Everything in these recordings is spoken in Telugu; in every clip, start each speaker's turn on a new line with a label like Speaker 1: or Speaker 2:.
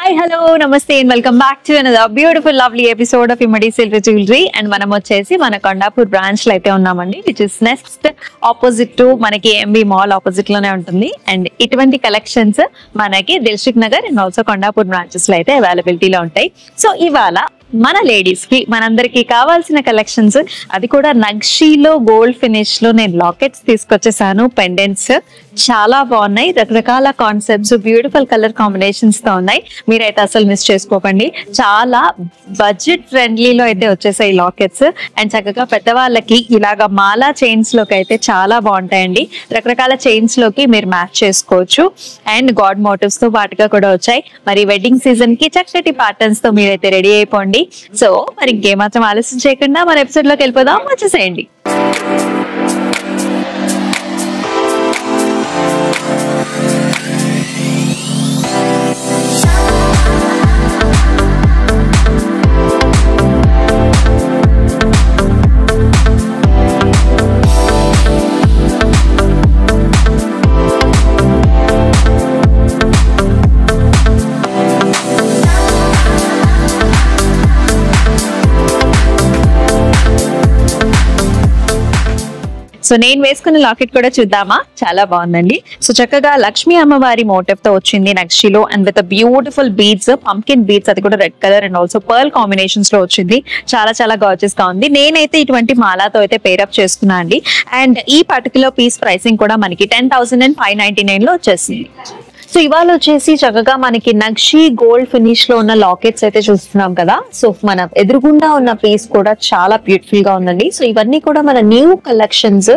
Speaker 1: Hi, hello, namaste and welcome back to another beautiful, lovely episode of Imadi Silver Jewelry. And మనం వచ్చేసి మన కొండాపూర్ బ్రాంచ్ లో అయితే ఉన్నామండి, which is next opposite to మనకి ఎంబీ మాల్ ఆపోజిట్ లోనే ఉంటుంది. అండ్ ఇటువంటి కలెక్షన్స్ మనకి Dilsukh Nagar and also Kondapur branches లో అయితే అవైలబిలిటీలో ఉంటాయి. సో ఇవాళ మన లేడీస్ కి మనందరికి కావాల్సిన కలెక్షన్స్, అది కూడా నక్షీలో గోల్డ్ ఫినిష్ లో నేను లాకెట్స్ తీసుకొచ్చేసాను. పెండెంట్స్ చాలా బాగున్నాయి, రకరకాల కాన్సెప్ట్స్, బ్యూటిఫుల్ కలర్ కాంబినేషన్స్ తో ఉన్నాయి. మీరైతే అసలు మిస్ చేసుకోకండి. చాలా బడ్జెట్ ఫ్రెండ్లీలో అయితే వచ్చేసాయి లాకెట్స్. అండ్ చక్కగా పెద్దవాళ్ళకి ఇలాగా మాలా చైన్స్ లోకి అయితే చాలా బాగుంటాయండి. రకరకాల చైన్స్ లోకి మీరు మ్యాచ్ చేసుకోవచ్చు. అండ్ గాడ్ మోటివ్స్ తో పాటుగా కూడా వచ్చాయి. మరి వెడ్డింగ్ సీజన్ కి చక్కటి ప్యాటర్న్స్ తో మీరైతే రెడీ అయిపోండి. సో మరి ఇంకేమాత్రం ఆలస్యం చేయకుండా మన ఎపిసోడ్ లోకి వెళ్ళిపోదాం. వచ్చేసేయండి. సో నేను వేసుకున్న లాకెట్ కూడా చూద్దామా? చాలా బాగుందండి. సో చక్కగా లక్ష్మీ అమ్మవారి మోటివ్ తో వచ్చింది నక్షిలో, and with beautiful beads, pumpkin beads, అది కూడా red colour and also pearl combinations లో వచ్చింది. చాలా చాలా గార్జియస్ గా ఉంది. నేనైతే ఇటువంటి మాలాతో అయితే పేరప్ చేసుకున్నా అండి. అండ్ ఈ పర్టికులర్ పీస్ ప్రైసింగ్ కూడా మనకి 10,599 లో వచ్చేసింది. సో ఇవాళ వచ్చేసి చక్కగా మనకి నక్షి గోల్డ్ ఫినిష్ లో ఉన్న లాకెట్స్ అయితే చూస్తున్నాం కదా. సో మన ఎదురుగుండా ఉన్న పీస్ కూడా చాలా బ్యూటిఫుల్ గా ఉందండి. సో ఇవన్నీ కూడా మన న్యూ కలెక్షన్స్.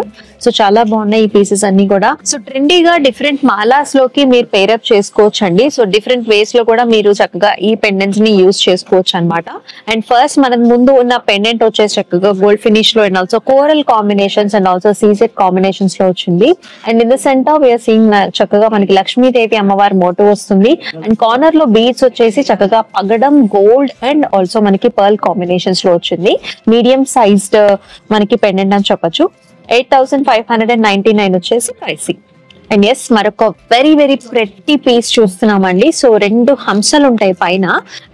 Speaker 1: సో చాలా బాగున్నాయి ఈ పీసెస్ అన్ని కూడా. సో ట్రెండీగా డిఫరెంట్ మాలాస్ లోకి మీరు పేరప్ చేసుకోవచ్చు అండి. సో డిఫరెంట్ వేస్ లో కూడా మీరు చక్కగా ఈ పెండెంట్స్ ని యూజ్ చేసుకోవచ్చు అనమాట. అండ్ ఫస్ట్ మన ముందు ఉన్న పెండెంట్ వచ్చేసి చక్కగా గోల్డ్ ఫినిష్ లో and also coral combinations and also CZ combinations లో వచ్చింది. And in the center we are seeing చక్కగా మనకి లక్ష్మీదేవి అమ్మవారి మోటో వస్తుంది. అండ్ కార్నర్ లో బీడ్స్ వచ్చేసి చక్కగా పగడం గోల్డ్ అండ్ ఆల్సో మనకి పర్ల్ కాంబినేషన్స్ లో వచ్చింది. మీడియం సైజ్డ్ మనకి పెండెంట్ అని చెప్పొచ్చు. 8,599 వచ్చేసి ప్రైసింగ్. అండ్ ఎస్, మరొక వెరీ వెరీ ప్రెట్టి పీస్ చూస్తున్నామండి. సో 2 హంసలు ఉంటాయి పైన,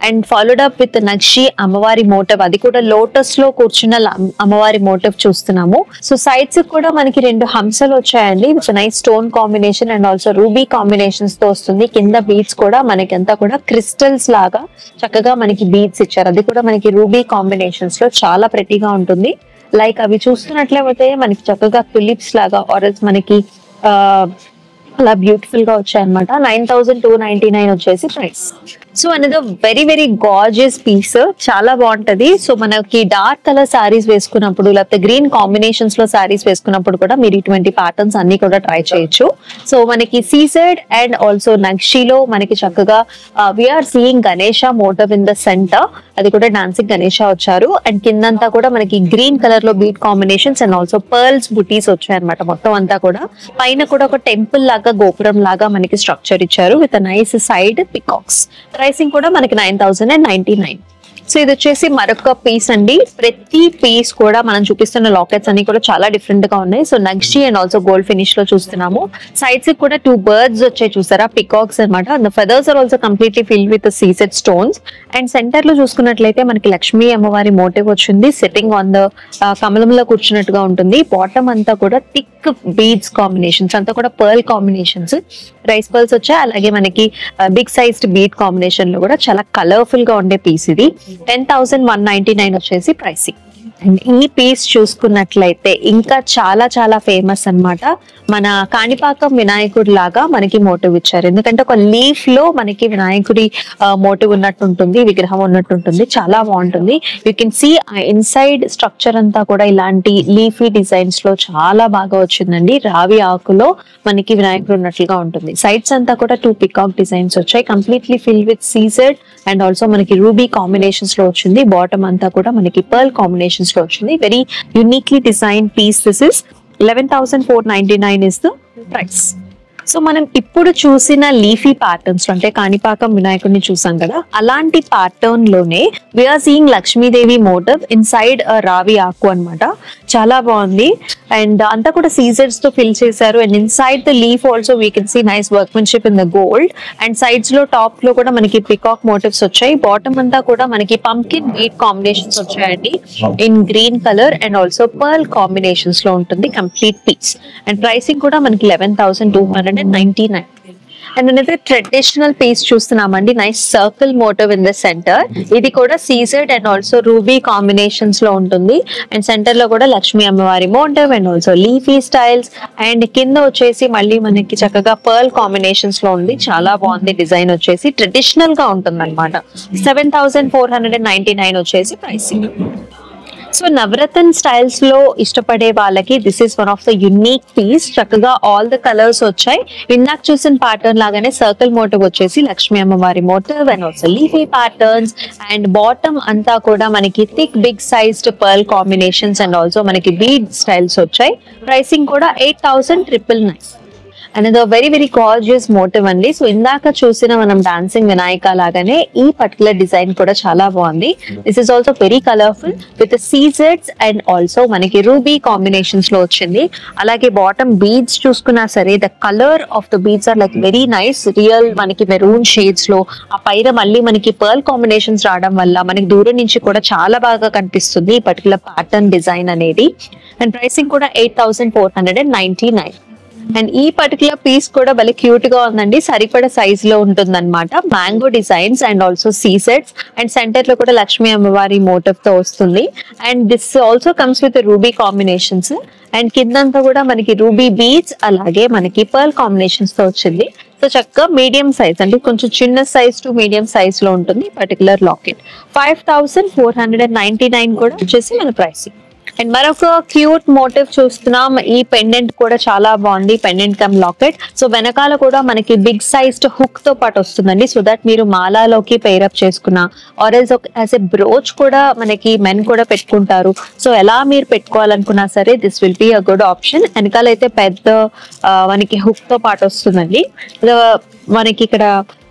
Speaker 1: అండ్ ఫాలోడ్ అప్ విత్ నక్షి అమ్మవారి మోటివ్, అది కూడా లోటస్ లో కూర్చున్న అమ్మవారి మోటివ్ చూస్తున్నాము. సో సైడ్స్ కూడా మనకి 2 హంసలు వచ్చాయండి with nice stone combination and also ruby combinations తో వస్తుంది. కింద బీడ్స్ కూడా మనకి అంతా కూడా క్రిస్టల్స్ లాగా చక్కగా మనకి బీడ్స్ ఇచ్చారు. అది కూడా మనకి రూబీ కాంబినేషన్స్ లో చాలా ప్రెట్టీగా ఉంటుంది. లైక్ అవి చూస్తున్నట్లయితే మనకి చక్కగా తులిప్స్ లాగా ఆరెల్స్ మనకి అలా బ్యూటిఫుల్ గా వచ్చాయన్నమాట. 9,299 వచ్చేసి ప్రైస్. సో అనేది వెరీ వెరీ గార్జియస్ పీస్, చాలా బాగుంటది. సో మనకి డార్క్ కలర్ శారీస్ వేసుకున్నప్పుడు లేకపోతే గ్రీన్ కాంబినేషన్స్ లో శారీస్ వేసుకున్నప్పుడు కూడా మీరు ఇటువంటి ప్యాటర్న్స్ అన్ని కూడా ట్రై చేయొచ్చు. సో మనకి సీజెడ్ అండ్ ఆల్సో నక్షిలో మనకి చక్కగా we are seeing Ganesha motif in the center, అది కూడా డాన్సింగ్ గణేష వచ్చారు. అండ్ కిందంతా కూడా మనకి గ్రీన్ కలర్ లో bead combinations and also pearls బుటీస్ వచ్చాయి అనమాట. మొత్తం అంతా కూడా పైన కూడా ఒక టెంపుల్ లాగా గోపురం లాగా మనకి స్ట్రక్చర్ ఇచ్చారు with nice side peacocks. Pricing కూడా మనకి 9,099. సో ఇది వచ్చేసి మరొక పీస్ అండి. ప్రతి పీస్ కూడా మనం చూపిస్తున్న లాకెట్స్ అన్ని కూడా చాలా డిఫరెంట్ గా ఉన్నాయి. So nakshi and also gold finish లో చూస్తున్నాము. సైడ్స్ కూడా 2 బర్డ్స్ వచ్చాయి చూసారా, పికాక్స్ అనమాట. And feathers are also completely filled with సీసెడ్ స్టోన్స్. అండ్ సెంటర్ లో చూసుకున్నట్లయితే మనకి లక్ష్మీ అమ్మవారి మోటివ్ వచ్చింది, సిట్టింగ్ ఆన్ ద కమలంలో కూర్చున్నట్టుగా ఉంటుంది. బాటమ్ అంతా కూడా థిక్ బీడ్స్ కాంబినేషన్స్, అంతా కూడా పర్ల్ కాంబినేషన్స్, రైస్ పర్ల్స్ వచ్చాయి. అలాగే మనకి బిగ్ సైజ్డ్ బీడ్ కాంబినేషన్ లో కూడా చాలా కలర్ఫుల్ గా ఉండే పీస్ ఇది. 10,199 వచ్చేసి ప్రైసింగ్. అండ్ ఈ పీస్ చూసుకున్నట్లయితే ఇంకా చాలా చాలా ఫేమస్ అన్నమాట. మన కాణిపాకం వినాయకుడి లాగా మనకి మోటివ్ ఇచ్చారు. ఎందుకంటే ఒక లీఫ్ లో మనకి వినాయకుడి మోటివ్ ఉన్నట్టు ఉంటుంది, విగ్రహం ఉన్నట్టు ఉంటుంది, చాలా బాగుంటుంది. You can see inside structure అంతా కూడా ఇలాంటి లీఫీ డిజైన్స్ లో చాలా బాగా వచ్చిందండి. రావి ఆకులో మనకి వినాయకుడు ఉన్నట్లుగా ఉంటుంది. సైడ్స్ అంతా కూడా 2 పికాక్ డిజైన్స్ వచ్చాయి, completely filled with CZ and also మనకి రూబీ కాంబినేషన్స్ లో వచ్చింది. బాటమ్ అంతా కూడా మనకి పర్ల్ కాంబినేషన్స్ లో వచ్చింది. Very uniquely design piece. This is 11,499 is the price. So మనం ఇప్పుడు చూసిన లీఫీ ప్యాటర్న్స్ అంటే కాణిపాకం వినాయకుడిని చూసాం కదా, అలాంటి ప్యాటర్న్ లోనే we are seeing Lakshmidevi motif inside రావి ఆకు అన్నమాట. చాలా బాగుంది. అండ్ అంతా కూడా సీజర్స్ తో ఫిల్ చేశారు. And inside the leaf also we can see nice workmanship in the gold. And sides లో టాప్ లో కూడా మనకి పికాక్ మోటివ్స్ వచ్చాయి. బాటమ్ అంతా కూడా మనకి పంకిన్ బీట్ కాంబినేషన్స్ వచ్చాయండి in green colour and also pearl combinations లో ఉంటుంది కంప్లీట్ పీస్. అండ్ ప్రైసింగ్ కూడా మనకి 11,299. అండ్ అనేది ట్రెడిషనల్ పీస్ చూస్తున్నామండి. Nice circle motif in the center. ఇది కూడా సీజర్డ్ అండ్ ఆల్సో రూబీ కాంబినేషన్స్ లో ఉంటుంది. అండ్ సెంటర్ లో కూడా లక్ష్మీ అమ్మవారి motif and also leafy styles. And కింద వచ్చేసి మళ్ళీ మనకి చక్కగా పర్ల్ కాంబినేషన్స్ లో ఉంది. చాలా బాగుంది డిజైన్ వచ్చేసి. ట్రెడిషనల్ గా ఉంటుంది అనమాట. 7,499 వచ్చేసి ప్రైసింగ్. సో నవరత్న స్టైల్స్ లో ఇష్టపడే వాళ్ళకి this is one of the unique piece. చక్కగా ఆల్ ద కలర్స్ వచ్చాయి. ఇందాక చూసిన ప్యాటర్న్ లాగానే సర్కిల్ మోటివ్ వచ్చేసి లక్ష్మీ అమ్మవారి motif and also leafy patterns. And bottom అంతా కూడా మనకి thick big sized pearl combinations and also మనకి బీడ్ స్టైల్స్ వచ్చాయి. ప్రైసింగ్ కూడా 8,999. అనేది వెరీ వెరీ గార్జియస్ మోటివ్ అండి. సో ఇందాక చూసిన మనం డాన్సింగ్ వినాయక లాగానే ఈ పర్టికులర్ డిజైన్ కూడా చాలా బాగుంది. This is also very colourful with సీజర్స్ అండ్ ఆల్సో మనకి రూబీ కాంబినేషన్స్ లో వచ్చింది. అలాగే బాటమ్ బీడ్స్ చూసుకున్నా సరే the colour of the beads are like very nice real మనకి మెరూన్ షేడ్స్ లో. ఆ పైన మళ్ళీ మనకి పర్ల్ కాంబినేషన్స్ రావడం వల్ల మనకి దూరం నుంచి కూడా చాలా బాగా కనిపిస్తుంది ఈ పర్టికులర్ ప్యాటర్న్ డిజైన్ అనేది. అండ్ ప్రైసింగ్ కూడా 8,499. అండ్ ఈ పర్టికులర్ పీస్ కూడా భలే క్యూట్ గా ఉందండి. సరిపడ సైజ్ లో ఉంటుంది అనమాట. మ్యాంగో డిజైన్స్ అండ్ ఆల్సో సీ సెట్స్. అండ్ సెంటర్ లో కూడా లక్ష్మీ అమ్మవారి మోటివ్ తో వస్తుంది. And this also comes with ruby combinations. And కిందంతా కూడా మనకి రూబీ బీడ్స్ అలాగే మనకి పర్ల్ కాంబినేషన్స్ తో వచ్చింది. సో చక్కగా మీడియం సైజ్ అంటే కొంచెం చిన్న సైజ్ టు మీడియం సైజ్ లో ఉంటుంది పర్టికులర్ లాకెట్. 5,499 కూడా వచ్చేసి మన ప్రైసింగ్. అండ్ మరొక క్యూట్ మోటివ్ చూస్తున్నాం. ఈ పెండెంట్ కూడా చాలా బాగుంది. Pendant come locket. సో వెనకాల కూడా మనకి బిగ్ సైజ్డ్ హుక్ తో పాటు వస్తుందండి. సో దట్ మీరు మాలాలోకి పేరప్ చేసుకున్నా or else as a brooch కూడా మనకి మెన్ కూడా పెట్టుకుంటారు. సో ఎలా మీరు పెట్టుకోవాలనుకున్నా సరే this will be a good option. వెనకాల అయితే పెద్ద మనకి హుక్ తో పాటు వస్తుందండి. మనకి ఇక్కడ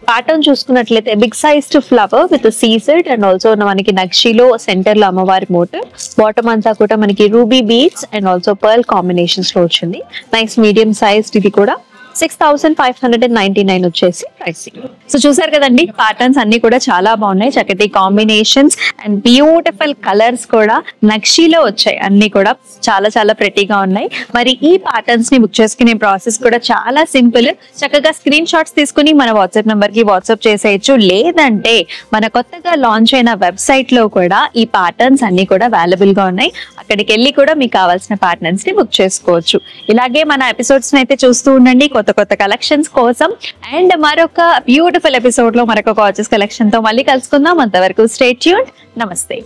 Speaker 1: ప్యాటర్న్ చూసుకున్నట్లయితే బిగ్ సైజ్డ్ ఫ్లవర్ విత్ సీజర్డ్ అండ్ ఆల్సో మనకి నక్షిలో సెంటర్ లో అమ్మవారి మోటివ్. బాటమ్ అంతా కూడా మనకి ruby beads and also pearl combinations లో వచ్చింది. Nice medium sized. ఇది కూడా 6,599 వచ్చేసి ప్రైసింగ్. సో చూసారు కదండి ప్యాటర్న్స్ అన్ని కూడా చాలా బాగున్నాయి. చక్కటి కాంబినేషన్స్ అండ్ బ్యూటిఫుల్ కలర్స్ కూడా నక్షిలో వచ్చాయి. అన్ని కూడా చాలా చాలా ప్రెటీగా ఉన్నాయి. మరి ఈ ప్యాటర్న్స్ ని బుక్ చేసుకునే ప్రాసెస్ కూడా చాలా సింపుల్. చక్కగా స్క్రీన్ షాట్స్ తీసుకుని మన వాట్సాప్ నంబర్ కి వాట్సాప్ చేసేయచ్చు. లేదంటే మన కొత్తగా లాంచ్ అయిన వెబ్సైట్ లో కూడా ఈ ప్యాటర్న్స్ అన్ని కూడా అవైలబుల్ గా ఉన్నాయి. అక్కడికి వెళ్ళి కూడా మీకు కావాల్సిన ప్యాటర్న్స్ ని బుక్ చేసుకోవచ్చు. ఇలాగే మన ఎపిసోడ్స్ అయితే చూస్తూ ఉండండి కొత్త కొత్త కలెక్షన్స్ కోసం. అండ్ మరొక బ్యూటిఫుల్ ఎపిసోడ్ లో మరొక గార్జియస్ కలెక్షన్ తో మళ్ళీ కలుసుకుందాం. అంతవరకు స్టే ట్యూన్డ్. నమస్తే.